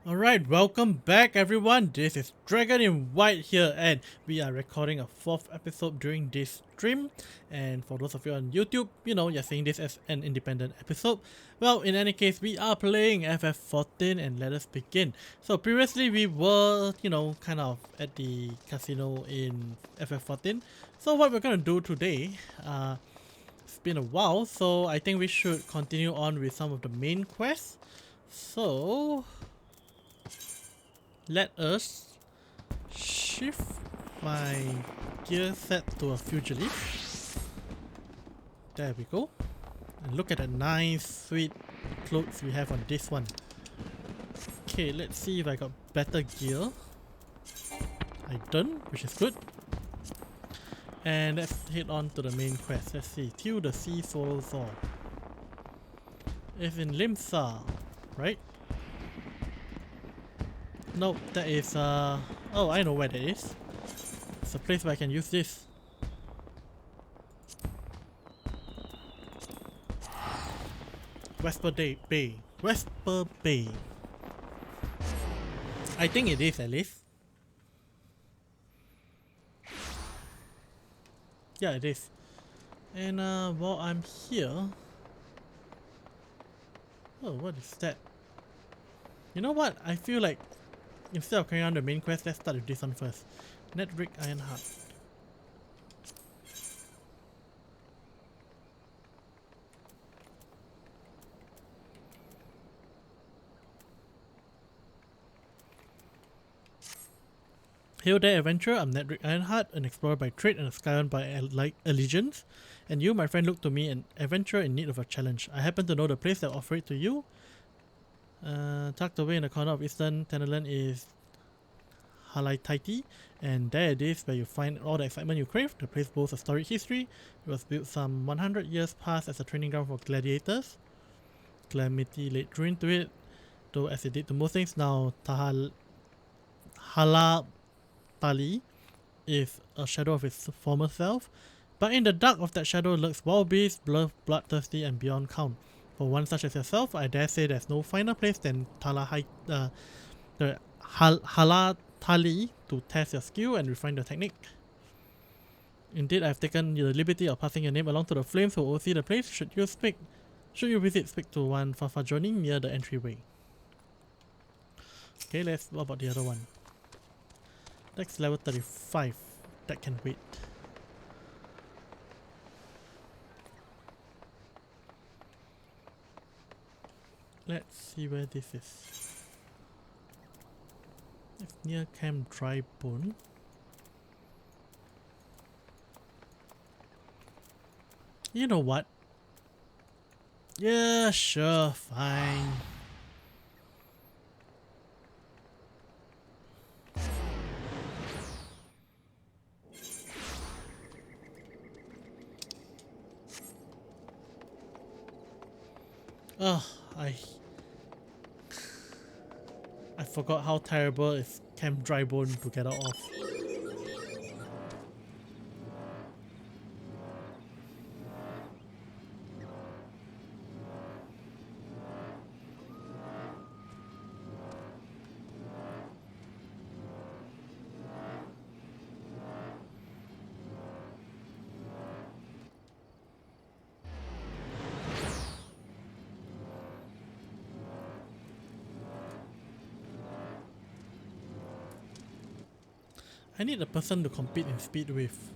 Alright, welcome back everyone. This is DragonInWhite here, and we are recording a fourth episode during this stream. And for those of you on YouTube, you're seeing this as an independent episode. Well, in any case, we are playing FF14 and let us begin. So previously we were, kind of at the casino in FF14. So what we're gonna do today, it's been a while, so I think we should continue on with some of the main quests. So let us shift my gear set to a fugitive. There we go. And look at the nice sweet clothes we have on this one. Okay, let's see if I got better gear. I don't, which is good. And let's head on to the main quest. Let's see. Till the Sea Swallows All. It's in Limsa, right? Nope, that is oh, I know where that is. It's a place where I can use this. Vesper Bay. Vesper Bay. I think it is at least. Yeah, it is. And while I'm here, oh, what is that? You know what? I feel like instead of carrying on the main quest, let's start with this one first. Netbrick Iron Heart. Hail there, adventurer. I'm Netbrick Ironheart, an explorer by trade and a scion by allegiance. And you, my friend, look to me, an adventurer in need of a challenge. I happen to know the place that will offer it to you. Tucked away in the corner of Eastern Tenelan is HALATALI, and there it is where you find all the excitement you crave. The place boasts a storied history. It was built some 100 years past as a training ground for gladiators. Calamity laid ruin to it, though as it did to most things. Now HALATALI is a shadow of its former self, but in the dark of that shadow lurks wild beasts, bloodthirsty and beyond count. For one such as yourself, I dare say there's no finer place than HALATALI to test your skill and refine your technique. Indeed, I've taken the liberty of passing your name along to the flames who oversee the place. Should you visit, speak to one Farfajoni near the entryway. Okay, what about the other one? That's level 35. That can wait. Let's see where this is. It's near Camp Drybone. You know what? Yeah, sure, fine. Ugh, I forgot how terrible is Camp Drybone to get out of. I need a person to compete in speed with.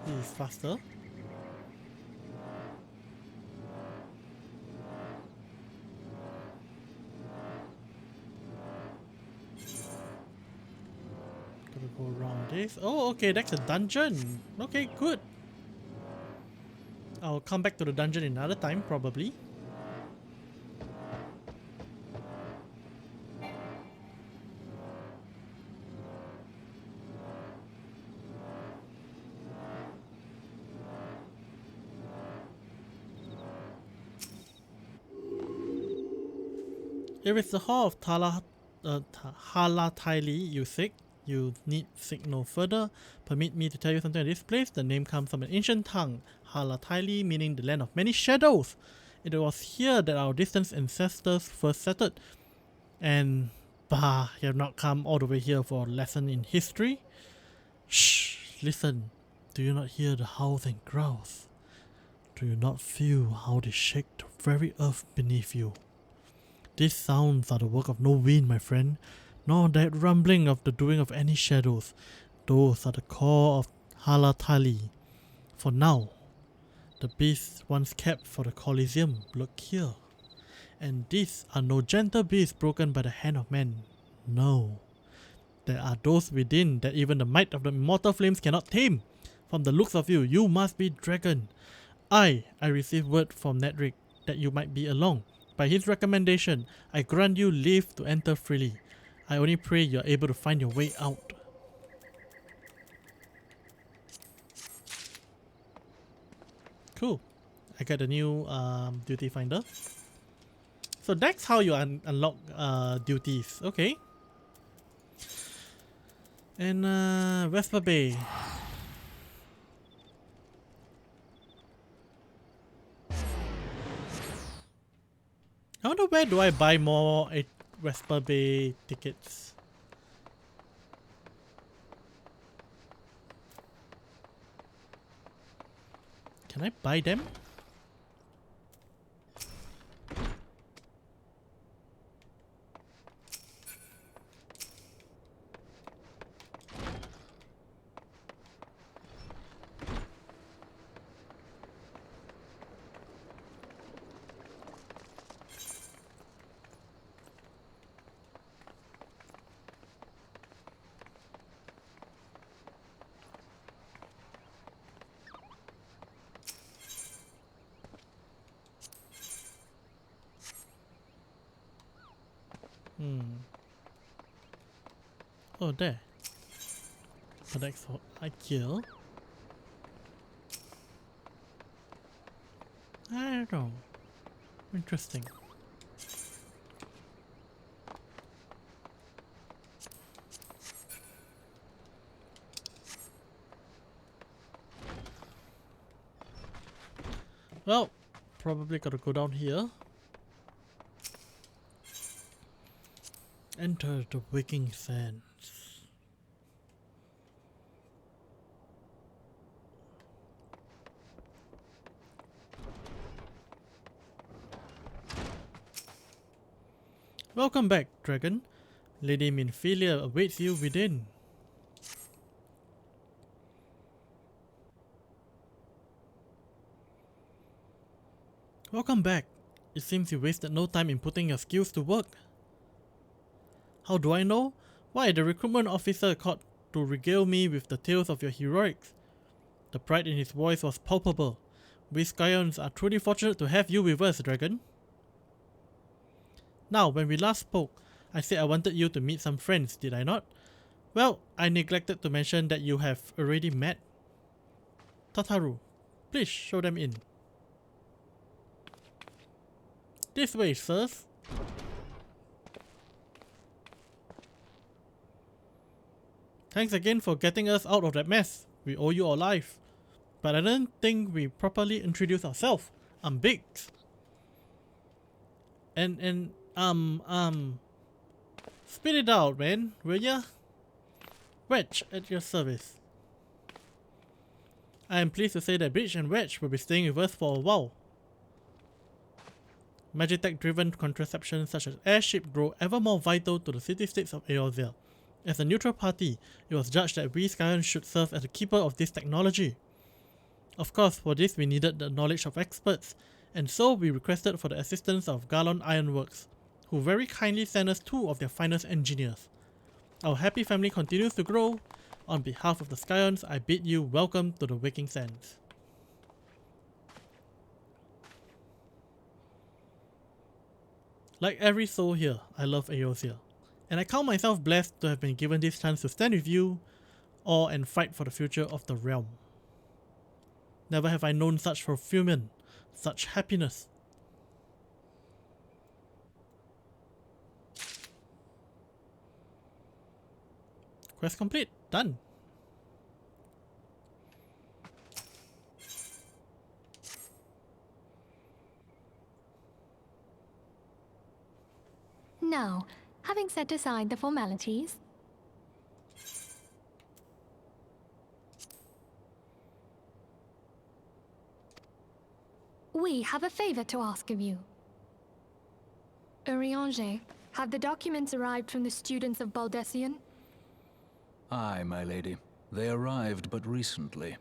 He is faster. Gotta go around this. Oh, okay, that's a dungeon. Okay, good. I'll come back to the dungeon another time, probably. If it's the Hall of HALATALI you seek, You need seek no further. Permit me to tell you something of this place. The name comes from an ancient tongue, HALATALI, meaning the land of many shadows. It was here that our distant ancestors first settled. And bah, you have not come all the way here for a lesson in history? Shh, listen. Do you not hear the howls and growls? Do you not feel how they shake the very earth beneath you? These sounds are the work of no wind, my friend, nor that rumbling of the doing of any shadows. Those are the core of HALATALI. For now, the beasts once kept for the Colosseum lurk here. And these are no gentle beasts broken by the hand of man. No. There are those within that even the might of the immortal flames cannot tame. From the looks of you, you must be dragon. I received word from Nedrick that you might be along. By his recommendation, I grant you leave to enter freely. I only pray you are able to find your way out. Cool. I got a new duty finder. So that's how you unlock duties. Okay. And Vesper Bay. I wonder where do I buy more Vesper Bay tickets. Can I buy them? Oh, there. So that's for IKEA. I don't know. Interesting. Well, probably gotta go down here. Enter the waking sands. Welcome back, dragon. Lady Minfilia awaits you within. Welcome back. It seems you wasted no time in putting your skills to work. How do I know? Why, the recruitment officer called to regale me with the tales of your heroics. The pride in his voice was palpable. We Scions are truly fortunate to have you with us, dragon. Now, when we last spoke, I said I wanted you to meet some friends, did I not? Well, I neglected to mention that you have already met. Tataru, please show them in. This way, sirs. Thanks again for getting us out of that mess. We owe you our life. But I don't think we properly introduced ourselves. I'm Biggs. And spit it out, man, will ya? Wedge at your service. I am pleased to say that Bridge and Wedge will be staying with us for a while. Magitech-driven contraception such as airship grow ever more vital to the city-states of Eorzea. As a neutral party, it was judged that we Scions should serve as the keeper of this technology. Of course, for this we needed the knowledge of experts, and so we requested for the assistance of Galon Ironworks, who very kindly sent us 2 of their finest engineers. Our happy family continues to grow. On behalf of the Scions, I bid you welcome to the Waking Sands. Like every soul here, I love Eorzea, and I count myself blessed to have been given this chance to stand with you all and fight for the future of the realm. Never have I known such fulfillment, such happiness. Quest complete. Done. Now, having set aside the formalities, we have a favor to ask of you. Urianger, have the documents arrived from the students of Baldessian? Aye, my lady. They arrived but recently.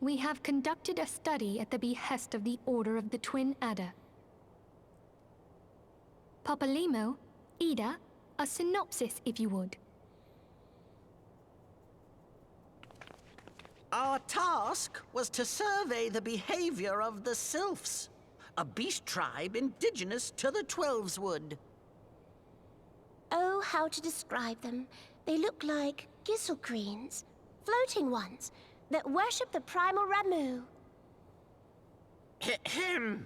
We have conducted a study at the behest of the Order of the Twin Adder. Papalimo, Ida, a synopsis if you would. Our task was to survey the behavior of the Sylphs, a beast tribe indigenous to the Twelveswood. Oh, how to describe them. They look like gisselcreens, floating ones, that worship the primal Ramu. Ahem.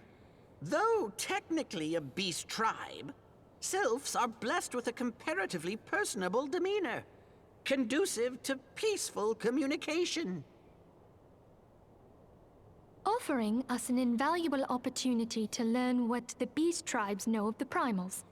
Though technically a beast tribe, Sylphs are blessed with a comparatively personable demeanor, conducive to peaceful communication. Offering us an invaluable opportunity to learn what the beast tribes know of the primals.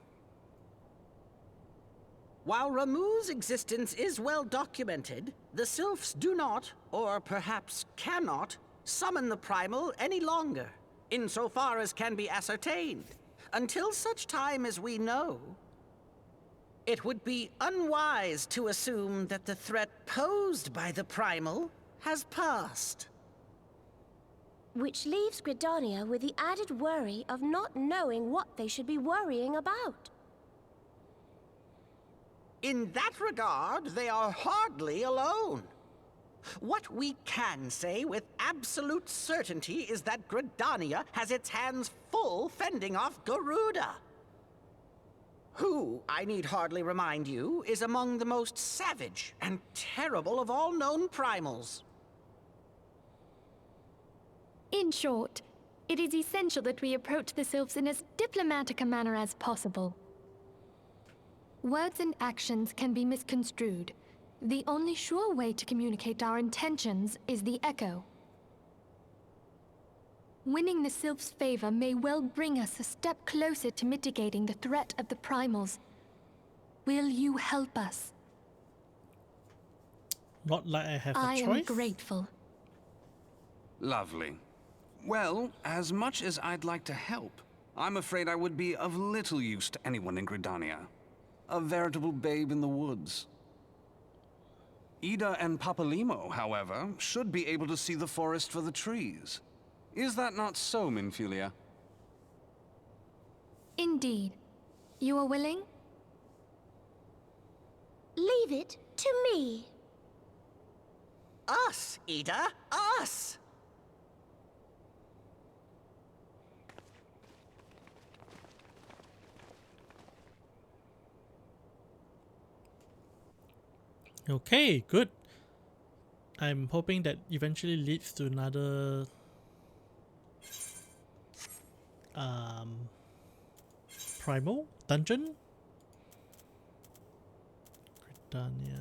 While Ramu's existence is well documented, the Sylphs do not, or perhaps cannot, summon the primal any longer, insofar as can be ascertained, until such time as we know. It would be unwise to assume that the threat posed by the primal has passed. Which leaves Gridania with the added worry of not knowing what they should be worrying about. In that regard, they are hardly alone. What we can say with absolute certainty is that Gridania has its hands full fending off Garuda, who, I need hardly remind you, is among the most savage and terrible of all known primals. In short, it is essential that we approach the Sylphs in as diplomatic a manner as possible. Words and actions can be misconstrued. The only sure way to communicate our intentions is the echo. Winning the Sylphs' favor may well bring us a step closer to mitigating the threat of the primals. Will you help us? Not like I have a I choice. am grateful. Lovely. Well, as much as I'd like to help, I'm afraid I would be of little use to anyone in Gridania. A veritable babe in the woods. Ida and Papalimo, however, should be able to see the forest for the trees. Is that not so, Minfilia? Indeed. You are willing? Leave it to me. Us, Ida, us! Okay, good. I'm hoping that eventually leads to another primal dungeon. Gridania.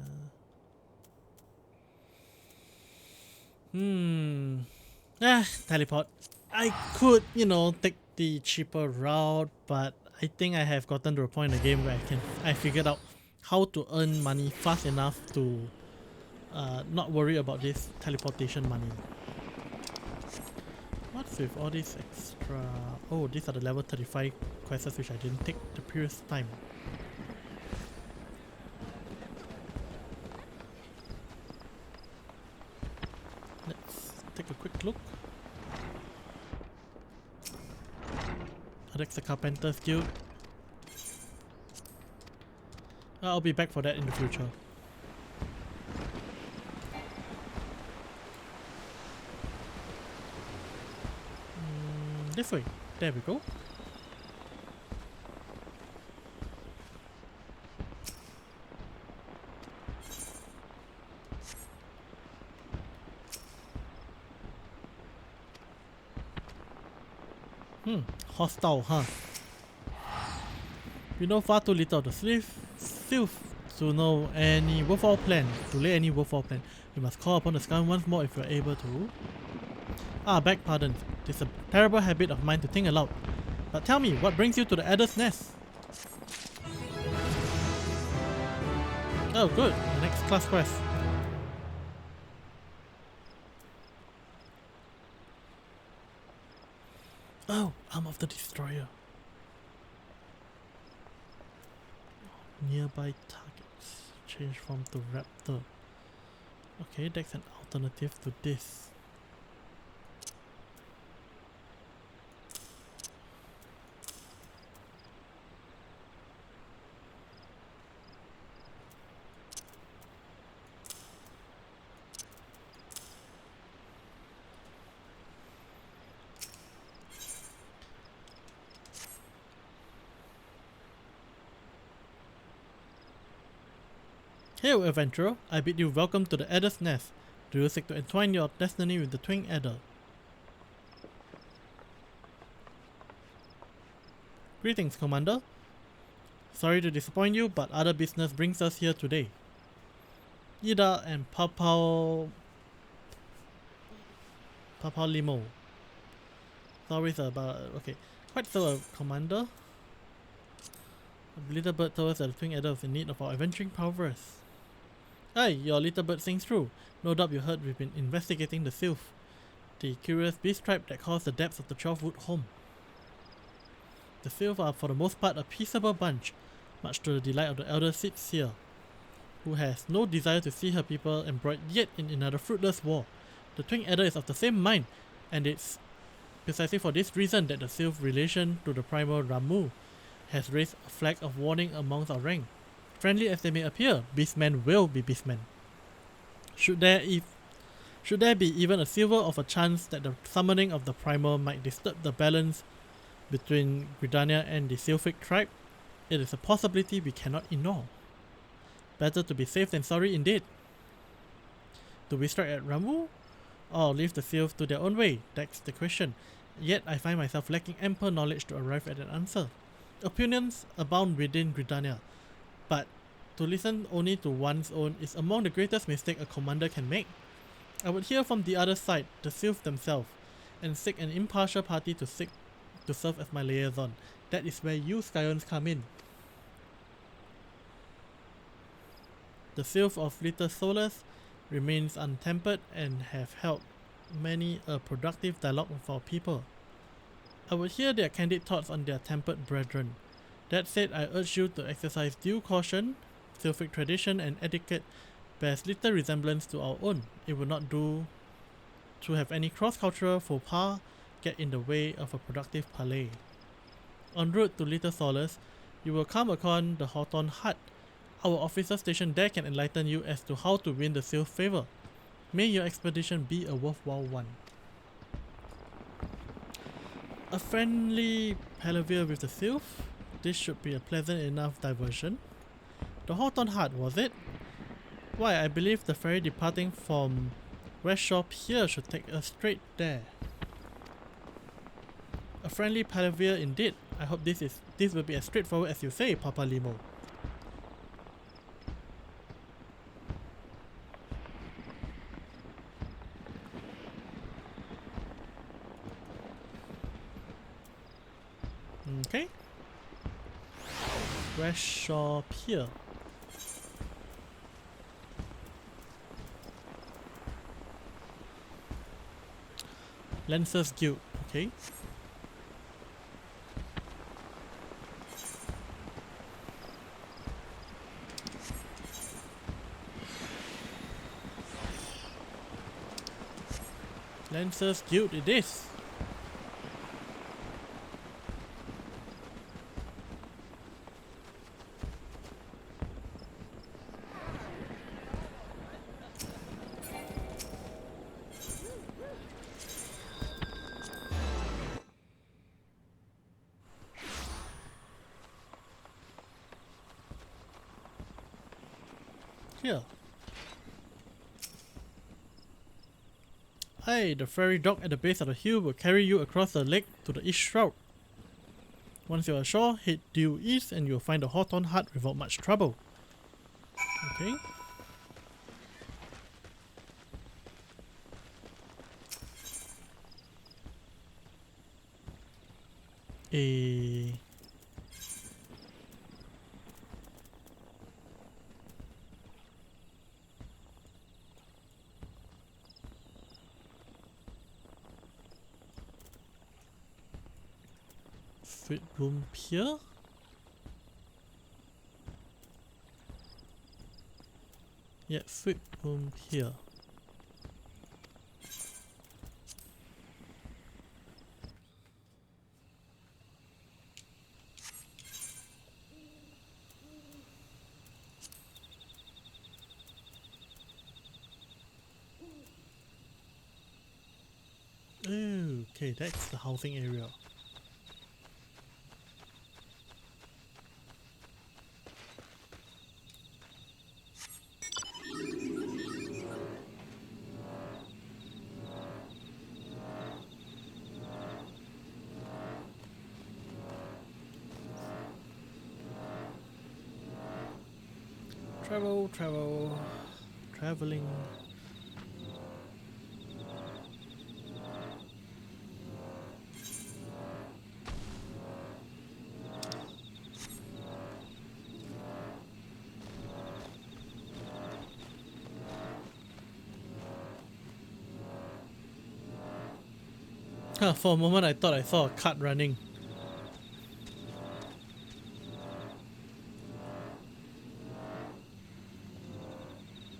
Teleport. I could, take the cheaper route, but I think I have gotten to a point in the game where I figured out how to earn money fast enough to not worry about this teleportation money. What's with all this extra? Oh, these are the level 35 quests which I didn't take the previous time. Let's take a quick look. Oh, that's the Carpenter's Guild. I'll be back for that in the future. This way. There we go. Hostile, huh? We know far too little of the Sylphs to know any worthwhile plan, to lay any worthwhile plan. We must call upon the sky once more if we are able to. Beg pardon. It is a terrible habit of mine to think aloud. But tell me, what brings you to the Adder's Nest? Oh good, the next class quest. Oh, arm of the destroyer. Nearby targets. Change form to raptor. Okay, that's an alternative to this. Hail, adventurer! I bid you welcome to the Adder's Nest. Do you seek to entwine your destiny with the twin adder? Greetings, Commander. Sorry to disappoint you, but other business brings us here today. Ida and Papal Limo. Sorry about okay. Quite so, Commander. A little bird told us that the twin adder was in need of our adventuring prowess. Hey, your little bird sings true. No doubt you heard we've been investigating the Sylph, the curious beast tribe that calls the depths of the 12-wood home. The Sylph are for the most part a peaceable bunch, much to the delight of the elder Sylphs here, who has no desire to see her people embroiled yet in another fruitless war. The twin adder is of the same mind, and it's precisely for this reason that the Sylph relation to the primal Ramu has raised a flag of warning amongst our rank. Friendly as they may appear, beastmen will be beastmen. Should there be even a silver of a chance that the summoning of the primal might disturb the balance between Gridania and the Sylphic tribe, it is a possibility we cannot ignore. Better to be safe than sorry indeed. Do we strike at Ramu, or leave the Sylphs to their own way? That's the question. Yet I find myself lacking ample knowledge to arrive at an answer. Opinions abound within Gridania, but to listen only to one's own is among the greatest mistakes a commander can make. I would hear from the other side, the Sylphs themselves, and seek an impartial party to serve as my liaison. That is where you Scions come in. The Sylph of Little Solace remains untempered and have held many a productive dialogue with our people. I would hear their candid thoughts on their tempered brethren. That said, I urge you to exercise due caution. Sylphic tradition and etiquette bears little resemblance to our own. It would not do to have any cross-cultural faux pas get in the way of a productive parley. En route to Little Solace, you will come upon the Hawthorne hut. Our officer stationed there can enlighten you as to how to win the Sylph's favor. May your expedition be a worthwhile one. A friendly palaver with the Sylph? This should be a pleasant enough diversion. The Hawthorne hut, was it? Why, I believe the ferry departing from West Shore Pier should take us straight there. A friendly palaver indeed. I hope this will be as straightforward as you say, Papa Limo. Okay. West Shore Pier. Lancers Guild, okay. Lancers Guild it is. Here. Hey, the ferry dock at the base of the hill will carry you across the lake to the east shroud. Once you're ashore, head due east and you'll find the Hawthorne hut without much trouble. Okay. A Fruit Bloom Pier. Yeah, Fruit Bloom Pier. Okay, that's the housing area. Traveling. For a moment I thought I saw a cart running.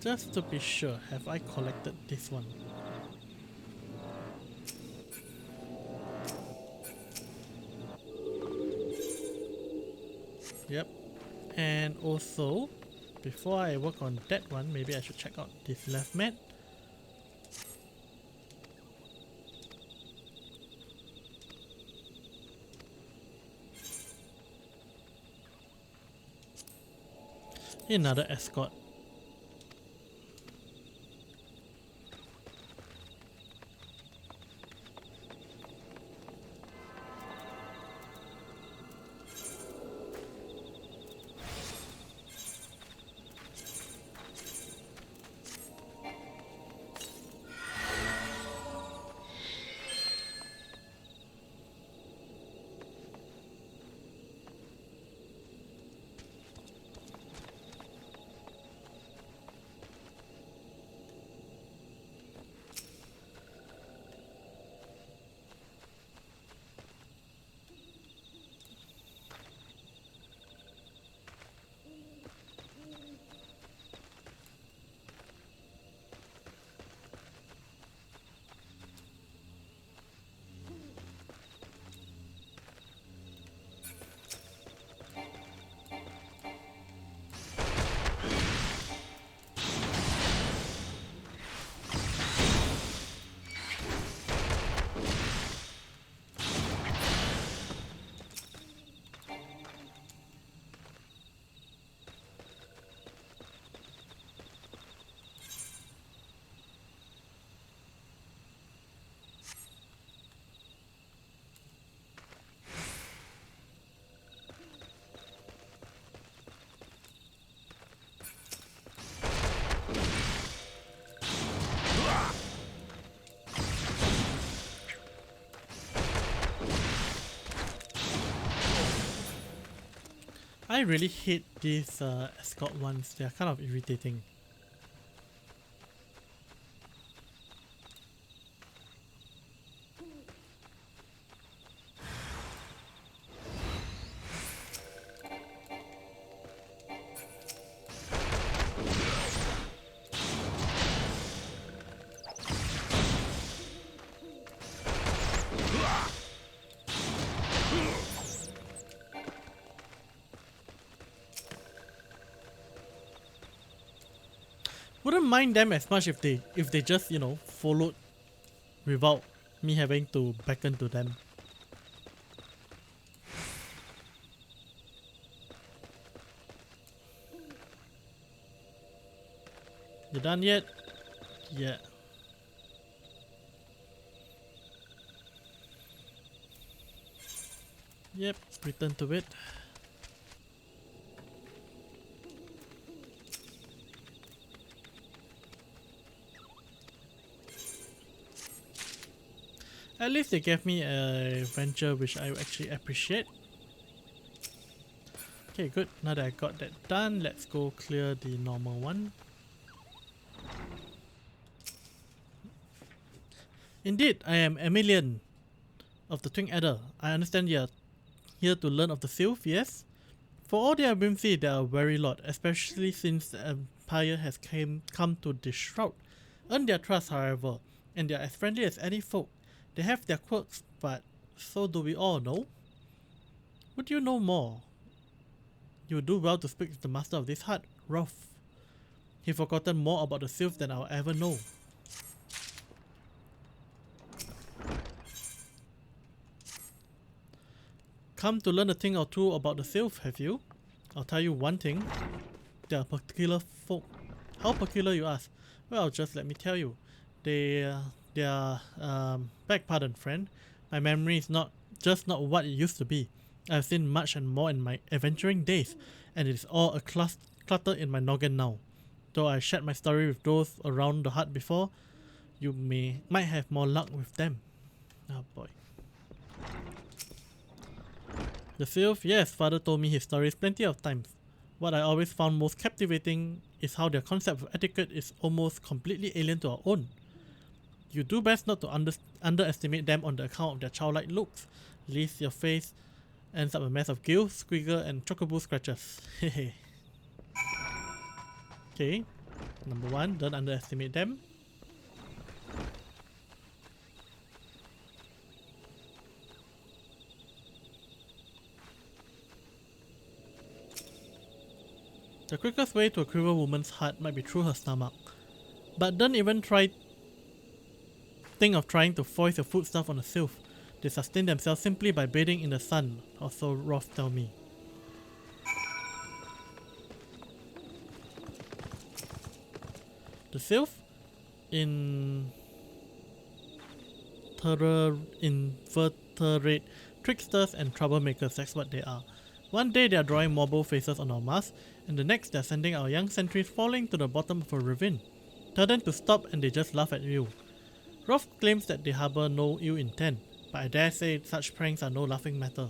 Just to be sure, have I collected this one? Yep. And also, before I work on that one, maybe I should check out this left mat. Another escort. I really hate these escort ones, they are kind of irritating. Wouldn't mind them as much if they just, you know, followed without me having to beckon to them. You done yet? Yeah. Yep, return to it. At least they gave me a venture which I actually appreciate. Okay, good. Now that I got that done, let's go clear the normal one. Indeed, I am Emilian of the Twin Adder. I understand you are here to learn of the Sylphs, yes? For all their whimsy, they are very lot, especially since the Empire has come to the Shroud. Earn their trust, however, and they are as friendly as any folk. They have their quirks, but so do we all, no? Would you know more? You would do well to speak to the master of this hut, Rolf. He's forgotten more about the Sylphs than I'll ever know. Come to learn a thing or two about the Sylphs, have you? I'll tell you one thing. They are peculiar folk. How peculiar, you ask? Well, just let me tell you. They are, beg pardon, friend. My memory is not what it used to be. I've seen much and more in my adventuring days, and it is all a clutter in my noggin now. Though I shared my story with those around the hut before, you might have more luck with them. Oh boy. The Sylphs, yes, father told me his stories plenty of times. What I always found most captivating is how their concept of etiquette is almost completely alien to our own. You do best not to underestimate them on the account of their childlike looks, lest your face ends up a mess of gills, squiggle, and chocobo scratches. Hehe. Okay, number one, don't underestimate them. The quickest way to a quiver woman's heart might be through her stomach. But don't even think of trying to foist your foodstuff on a sylph. They sustain themselves simply by bathing in the sun, or so Rolf tell me. The sylph? Invertebrate tricksters and troublemakers, that's what they are. One day they are drawing mobile faces on our masks, and the next they are sending our young sentries falling to the bottom of a ravine. Tell them to stop and they just laugh at you. Rolf claims that they harbor no ill intent, but I dare say such pranks are no laughing matter.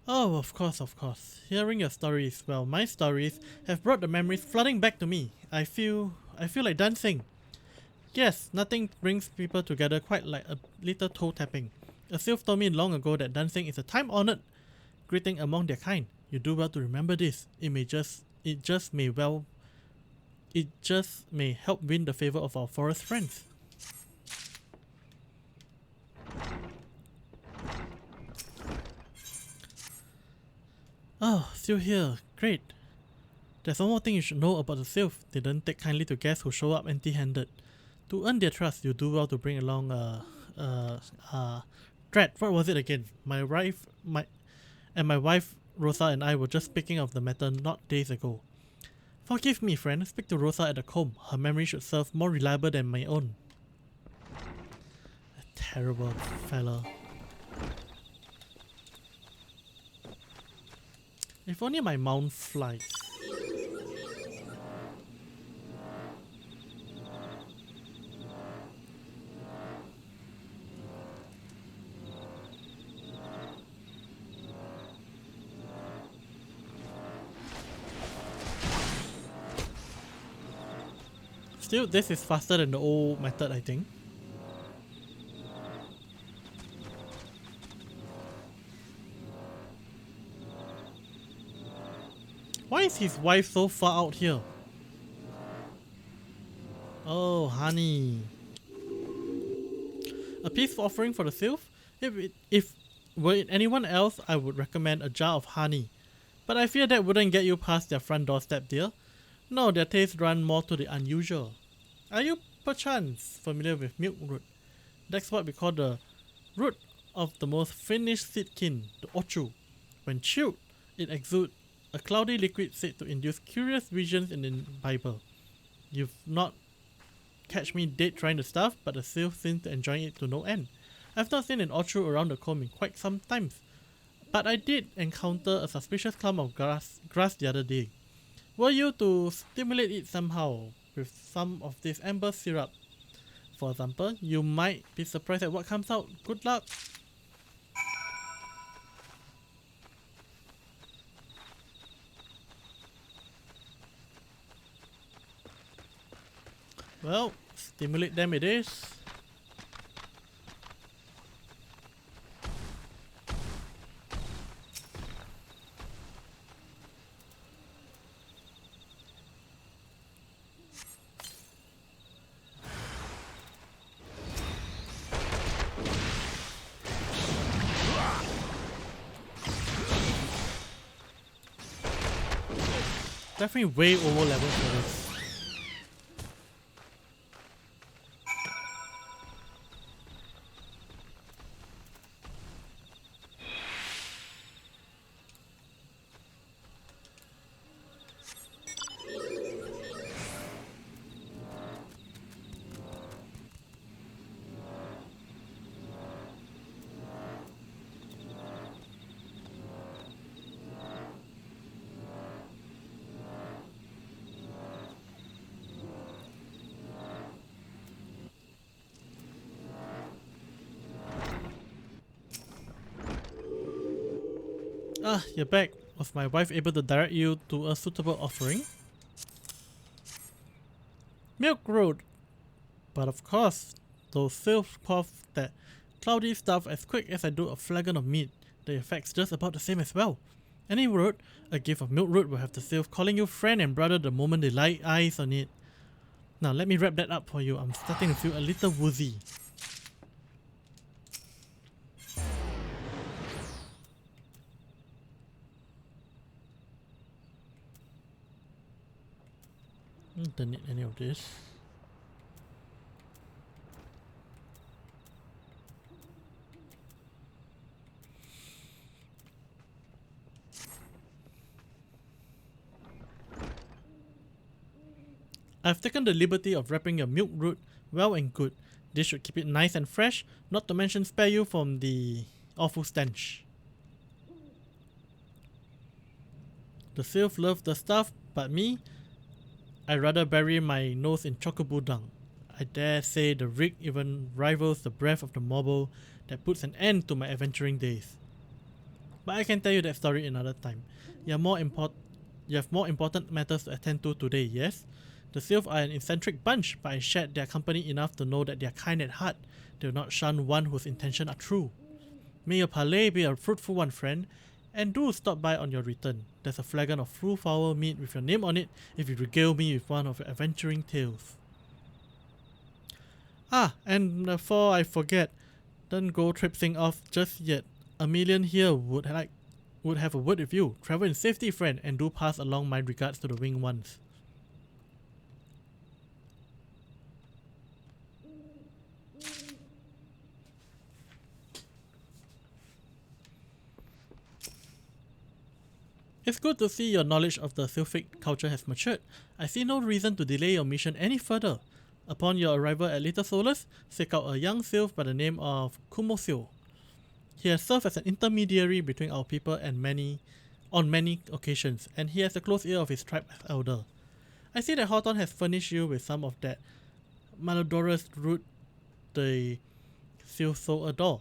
Oh, of course, of course. Hearing your stories, well, my stories, have brought the memories flooding back to me. I feel like dancing. Yes, nothing brings people together quite like a little toe tapping. A sylph told me long ago that dancing is a time-honored greeting among their kind. You do well to remember this. It just may help win the favor of our forest friends. Oh, still here. Great. There's one more thing you should know about the Sylphs. They don't take kindly to guests who show up empty-handed. To earn their trust, you do well to bring along Drat, what was it again? My wife Rosa and I were just speaking of the matter not days ago. Forgive me, friend. Speak to Rosa at the comb. Her memory should serve more reliable than my own. A terrible fella. If only my mount flies. Still, this is faster than the old method, I think. Why is his wife so far out here? Oh, honey. A peace offering for the sylph? If were it anyone else, I would recommend a jar of honey. But I fear that wouldn't get you past their front doorstep, dear. No, their tastes run more to the unusual. Are you perchance familiar with milk root? That's what we call the root of the most finished seedkin, the ochu. When chewed, it exudes a cloudy liquid said to induce curious visions in the Bible. You've not catch me dead trying the stuff, but the Sylphs seem to enjoy it to no end. I've not seen an orchard around the comb in quite some time, but I did encounter a suspicious clump of grass the other day. Were you to stimulate it somehow with some of this amber syrup, for example, you might be surprised at what comes out. Good luck! Well, stimulate them it is. Definitely way over level for this. Ah, you're back. Was my wife able to direct you to a suitable offering? Milk Road! But of course, those Sylphs quaff that cloudy stuff as quick as I do a flagon of meat. The effect's just about the same as well. Any road, a gift of milk root will have the Sylph calling you friend and brother the moment they lay eyes on it. Now let me wrap that up for you. I'm starting to feel a little woozy. Don't need any of this. I've taken the liberty of wrapping your milk root well and good. This should keep it nice and fresh, not to mention spare you from the awful stench. The Sylph love the stuff, but me, I'd rather bury my nose in chocobo dung. I dare say the rig even rivals the breath of the marble that puts an end to my adventuring days. But I can tell you that story another time. You have more important matters to attend to today, yes? The Sylphs are an eccentric bunch, but I shared their company enough to know that they are kind at heart. They will not shun one whose intentions are true. May your parley be a fruitful one, friend, and do stop by on your return. There's a flagon of full fowl meat with your name on it if you regale me with one of your adventuring tales. Ah, and before I forget, don't go traipsing off just yet. Aemilian here would have a word with you. Travel in safety, friend, and do pass along my regards to the winged ones. It's good to see your knowledge of the Sylphic culture has matured. I see no reason to delay your mission any further. Upon your arrival at Little Solus, seek out a young Sylph by the name of QUÉST. He has served as an intermediary between our people and on many occasions, and he has the close ear of his tribe as elder. I see that Hawthorne has furnished you with some of that malodorous root the Sylphs so adore.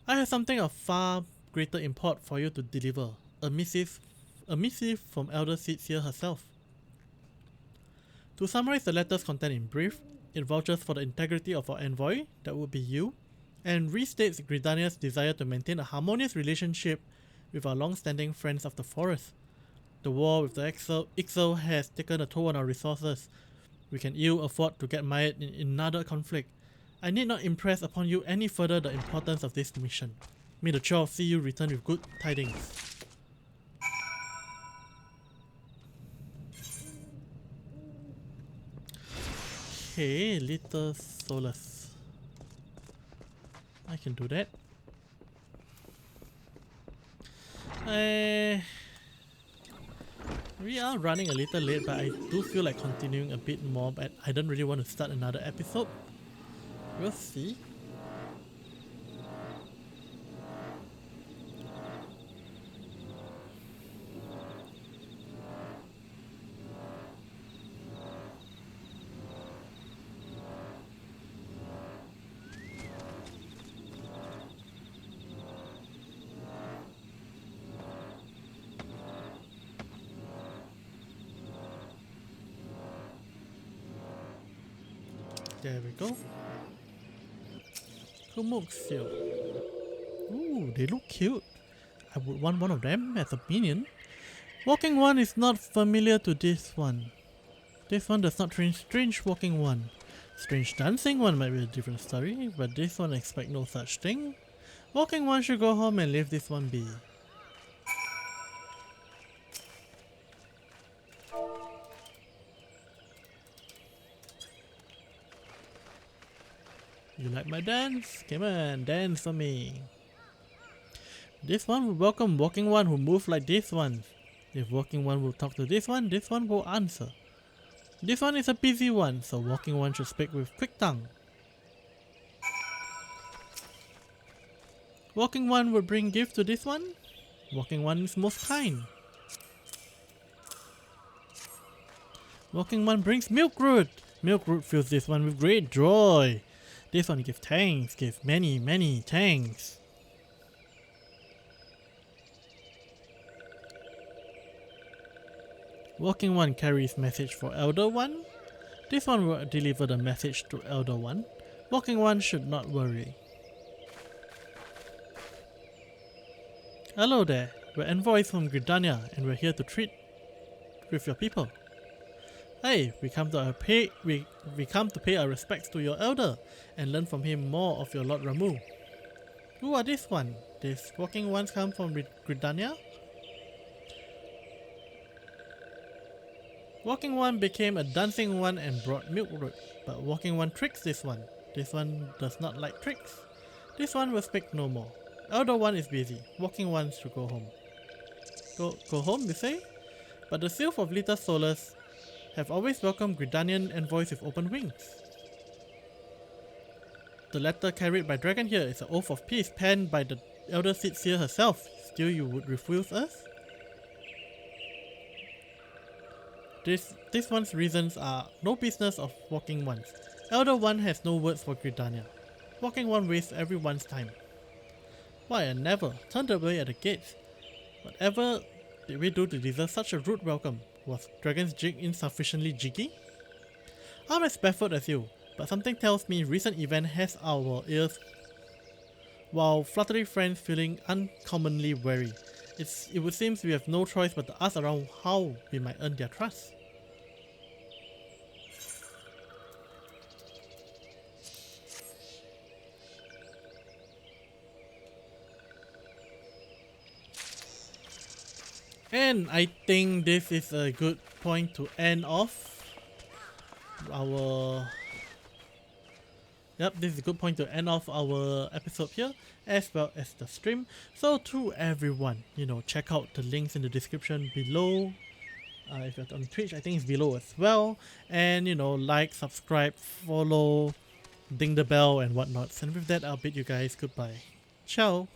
I have something of far greater import for you to deliver. A missive from Elder Seedseer herself. To summarize the letter's content in brief, it vouches for the integrity of our envoy, that would be you, and restates Gridania's desire to maintain a harmonious relationship with our long-standing friends of the forest. The war with the Ixo has taken a toll on our resources. We can ill afford to get mired in another conflict. I need not impress upon you any further the importance of this mission. May the 12 see you return with good tidings. Okay, Little Solus. I can do that. We are running a little late, but I do feel like continuing a bit more, but I don't really want to start another episode. We'll see. There we go. Kumuksil. Ooh, they look cute. I would want one of them as a minion. Walking one is not familiar to this one. This one does not train strange walking one. Strange dancing one might be a different story, but this one I expect no such thing. Walking one should go home and leave this one be. You like my dance? Come on, dance for me. This one will welcome walking one who move like this one. If walking one will talk to this one will answer. This one is a busy one, so walking one should speak with quick tongue. Walking one will bring gift to this one. Walking one is most kind. Walking one brings milk root. Milk root fills this one with great joy. This one gives thanks, gives many thanks. Walking one carries message for Elder one. This one will deliver the message to Elder one. Walking one should not worry. Hello there, we're envoys from Gridania and we're here to treat with your people. Hey, we come to pay our respects to your elder and learn from him more of your Lord Ramu. Who are this one? These walking ones come from Gridania? Walking one became a dancing one and brought milk root, but walking one tricks this one. This one does not like tricks. This one will speak no more. Elder one is busy. Walking one should go home. Go home, you say? But the Sylphs of Little Solus have always welcomed Gridanian envoys with open wings. The letter carried by Dragon here is an oath of peace penned by the Elder Seer herself. Still you would refuse us? This one's reasons are no business of walking ones. Elder one has no words for Gridania. Walking one wastes everyone's time. Why I never turned away at the gates. Whatever did we do to deserve such a rude welcome? Was Dragon's jig insufficiently jiggy? I'm as baffled as you, but something tells me recent event has our ears, while fluttery friends feeling uncommonly wary. It would seem we have no choice but to ask around how we might earn their trust. And I think this is a good point to end off our... Yep, this is a good point to end off our episode here, as well as the stream. So to everyone, check out the links in the description below. If you're on Twitch, I think it's below as well. And like, subscribe, follow, ding the bell and whatnot. And with that, I'll bid you guys goodbye. Ciao!